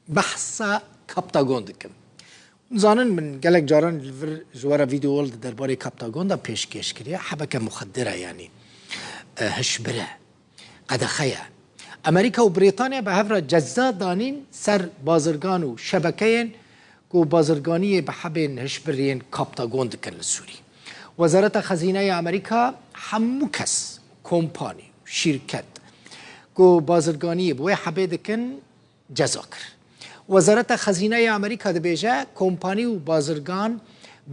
بحثا کاپتاگون دکن. زانن من گلک جاران جوارا ویدیو ولد درباره کاپتاگون دا پیشکش کریه حبکه مخدره یعنی هشبره قدخیه. امریکا و بریتانیا به هفر جزا دانین سر بازرگان و شبکهین کو بازرگانی به حبین هشبرین کاپتاگون دکن لسوری. وزارت خزینه امریکا همو کس کمپانی شرکت کو بازرگانی بوی حبه دکن جزا کر. وزارت خزینه امریکا دبیجه کمپانی و بازرگان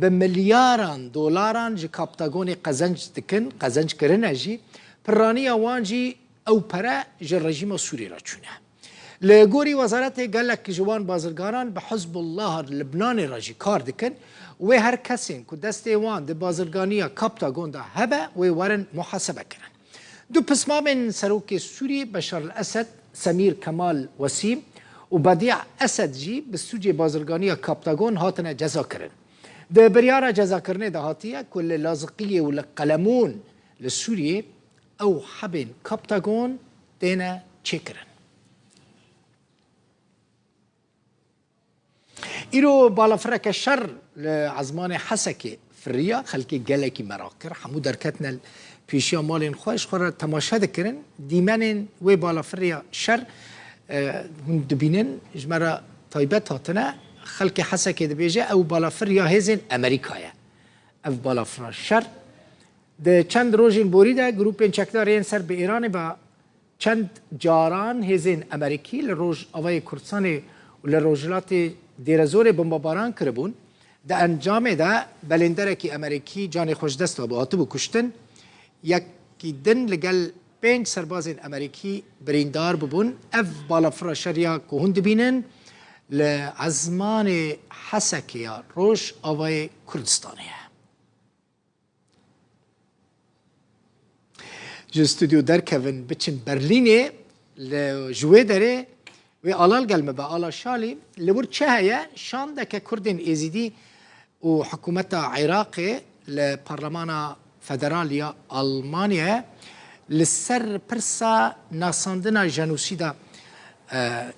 به میلیاران دلاران جی کاپتاگون قزنج دکن قزنج کرنه جی پرانی آوانجی او پره جی رژیم سوری را چونه. لگوری وزارت گلک جوان بازرگانان به حزب الله لبنان راجی کار دکن و هر کسی که دست وان ده بازرگانی کاپتاگون ده هبه و ورن محاسبه کنن. دو پسما من سروک سوری بشار الاسد سمیر کمال وسیم و بدیع اسد جی به سوجی بازرگانی کاپتاگون هاتنه جزا کرن. ده بریارا جزا کرنه ده هاتیه کل لازقیه و لقلمون لسوریه او حبین کاپتاگون دینه چه کرن. ایرو بالافرک شر لعزمان حسکی فریا خلکی گلکی مراکر همو درکتنا پیشیا مالین خوش خورا تماشا دکرن دیمنین و بالافریا شر هون دبینن جمرا تایبت هاتنه خلکی حسکی دبیجه او بالافریا هزین امریکایه او بالافریا شر ده چند روزین بوریده گروپین چکدارین سر به ایران با چند جاران هزین امریکی لروج آوای کردستان و لروجلات دیرزور بمباران کربون ده انجام ده بلندره که امریکی جان خوش دست و آتو کشتن یکی دن لگل 5 سرباز امریکی بریندار ببون اف بالا فراشریا که هند بینن لعزمان حسکیا روش آوای کردستانه جو استودیو در کوین بچن برلینه لجوه داره و آلال قلمه با آلال شالی لور چه هیا شان ده که کردین ایزیدی و حکومت عراق لپارلمان فدرالیا آلمانیا لسر پرسا ناساندنا جنوسیدا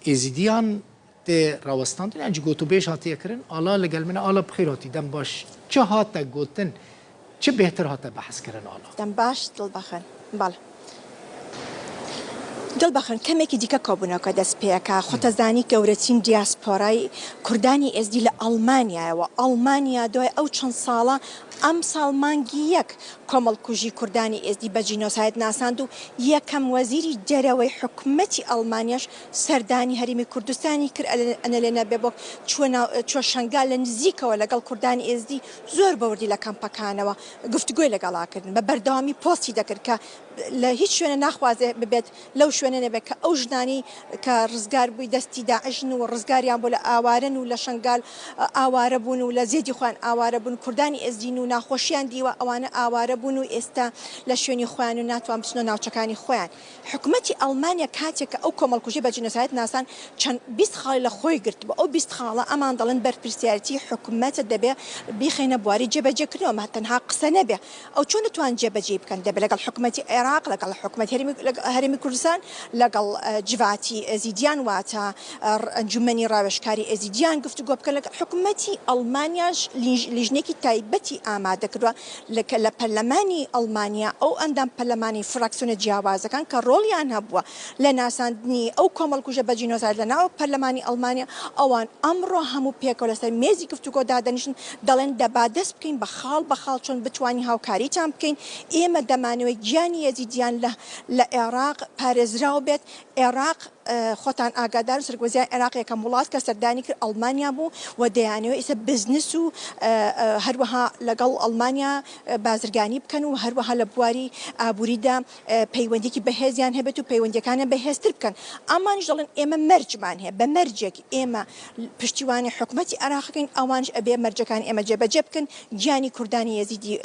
ایزیدیان ده راوستاندن انجی گوتو بیش هاتیه کرن آلال قلمه آلال بخیر هاتی دم باش چه هاتا گوتن چه بهتر هاتا بحث کرن آلال دم باش دل بخن بله دل بخن کەمێکی دیکە کۆبوونەوەکە دەست پێەکە خۆتەزانی گەورەترین دیاسپۆرای کوردانی ئێزدی لە ئەڵمانیایەوە ئەڵمانیا دوای ئەو چەند ساڵە ئەم ساڵ مانگی یەک کۆمەڵکوژی کوردانی ئێزدی بە جینۆسایت ناساند و یەکەم وەزیری دەرەوەی حکوومەتی ئەڵمانیاش سەردانی هەرێمی کوردستانی کرد ئەنە لێنە بێ بۆ چوە شەنگال لە نزیکەوە لەگەڵ کوردانی ئێزدی زۆر بەوردی لە کەمپەکانەوە گفتگوی لەگەڵاکردن بە بەردەوامی پۆستی دەکرد کە لە هیچ شوێنە ناخوازێ ببێت لەو شوێنە نەبێت کە ئەو ژنانی کە ڕزگار بووی دەستی داعشن و ڕزگاریان بۆ لە ئاوارن و لە شەنگال ئاوارە بوون و لە زێدی خوان ئاوارە بوون کوردانی ئێزدین و ناخۆشیان دیوە ئەوانە ئاوارە بوون و ئێستا لە شوێنی خۆیان و ناتوان بچنەوە ناوچەکانی خۆیان حکوومەتی ئەڵمانیا کاتێک کە ئەو کۆمەڵکوژی بە جینۆسایت ناسان چەند 20 خاڵی لە خۆی گرت بە ئەو 20 خاڵە ئەمان دەڵێن بەرپرسیارەتی حکوومەتە دەبێ بیخینە بواری جێبەجێکردنەوە تەنها قسە نەبێ ئەو چۆن دەتوان جێبەجێ بکەن دەبێت لەگەڵ حکوومەتی عێراق لەگەڵ حکوومەت هەرێمی کوردستان لەگەڵ جڤاتی ئێزیدیان واتە ئەنجومەنی ڕاوێژکاری ئێزیدیان گفتوگۆ بکەن لەگەڵ حکوومەتی ئەڵمانیاش لیژنێکی تایبەتی ئامادە کردووە لە پەرلەمانی ئەڵمانیا ئەو ئەندام پەرلەمانی فراکسیۆنە جیاوازەکان کە ڕۆڵیان هەبووە لە ناساندنی ئەو کۆمەڵکوژە بە جینۆسایت لە ناو پەرلەمانی ئەڵمانیا ئەوان ئەمڕۆ هەموو پێکەوە لەسەر مێزی گفتوگۆ دادەنیشن دەڵێن دەبا دەست بکەین بە خاڵ بە خاڵ چۆن بتوانین هاوکاریتان بکەین ئێمە دەمانەوەی گیانی ئێزیدیان لە عێراق پارێزراو بێت عێراق خۆتان ئاگادار سەرگۆزیان عێراق یەکەم وڵات کە سەردانی کرد ئەڵمانیا بوو و دەیانەوە ئێستا بزنس و هەروەها لەگەڵ ئەڵمانیا بازرگانی بکەن و هەروەها لە بواری ئابووریدا پەیوەندێکی بەهێزیان هەبێت و پەیوەندیەکانە بەهێزتر بکەن ئەمانش دەڵێن ئێمە مەرجمان هەیە بە مەرجێک ئێمە پشتیوانی حکوومەتی عێراقەکەین ئەوانش ئەبێ مەرجەکان ئێمە جێبەجێ بکەن گیانی کوردانی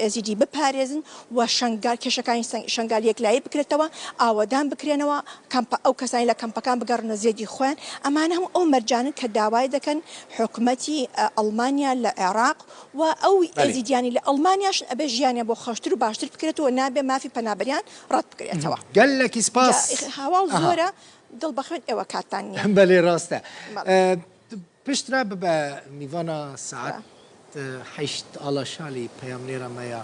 ئێزیدی بپارێزن و شەنگال کێشەکانی شەنگال یەکلایی بکرێتەوە ئاوەدان بکرێنەوە ئەو کەسانی لە کەمپەکان بگەڕنە زێدی خۆیان ئەمانە هەموو ئەو مەرجانن کە داوای دەکەن حکوومەتی ئەڵمانیا لە عێراق و ئەو ئێزیدیانی لە ئەڵمانیاش ئەبێ ژیانە بۆ خۆشتر و باشتر بکرێتەوە نابێ مافی پەنابەریان ڕەت بکرێتەوە گەلێکی سپاس هەواڵ زۆرە دڵبەخێن ئێوە کاتانە. بەێ ڕاستە بەڵێ. پشترا ببە میوانە سعات حیشت ئاڵە شالی پەیامنێرە مەیە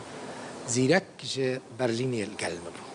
زیرەک ژە بەرلینێ گەلمە بوو